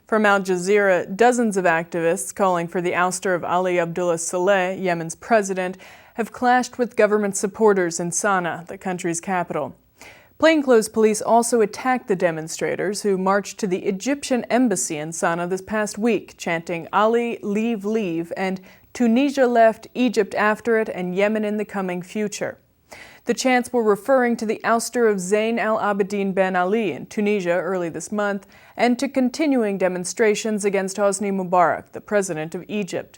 From Al Jazeera, dozens of activists calling for the ouster of Ali Abdullah Saleh, Yemen's president, have clashed with government supporters in Sanaa, the country's capital. Plainclothes police also attacked the demonstrators who marched to the Egyptian embassy in Sanaa this past week, chanting "Ali, leave, leave," and "Tunisia left, Egypt after it, and Yemen in the coming future." The chants were referring to the ouster of Zayn al-Abidin Ben Ali in Tunisia early this month and to continuing demonstrations against Hosni Mubarak, the president of Egypt.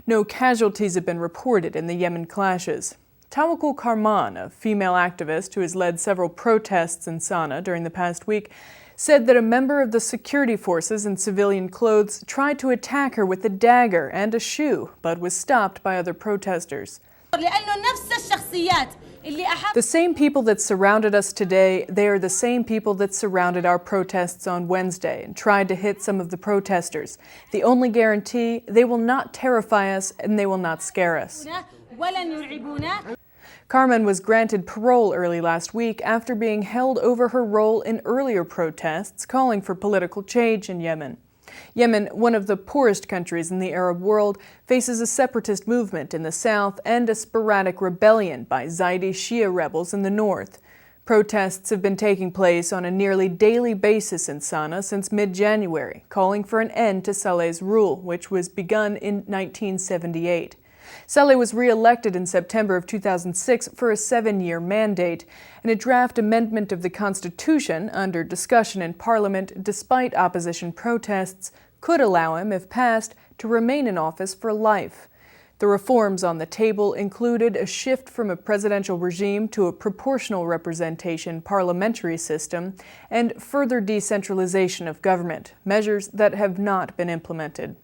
No casualties have been reported in the Yemen clashes. Tawakkul Karman, a female activist who has led several protests in Sanaa during the past week, said that a member of the security forces in civilian clothes tried to attack her with a dagger and a shoe, but was stopped by other protesters. The same people that surrounded us today, they are the same people that surrounded our protests on Wednesday and tried to hit some of the protesters. The only guarantee, they will not terrify us and they will not scare us. Carmen was granted parole early last week after being held over her role in earlier protests calling for political change in Yemen. Yemen, one of the poorest countries in the Arab world, faces a separatist movement in the south and a sporadic rebellion by Zaidi Shia rebels in the north. Protests have been taking place on a nearly daily basis in Sanaa since mid-January, calling for an end to Saleh's rule, which was begun in 1978. Saleh was re-elected in September of 2006 for a 7-year mandate, and a draft amendment of the Constitution, under discussion in Parliament despite opposition protests, could allow him, if passed, to remain in office for life. The reforms on the table included a shift from a presidential regime to a proportional representation parliamentary system and further decentralization of government, measures that have not been implemented.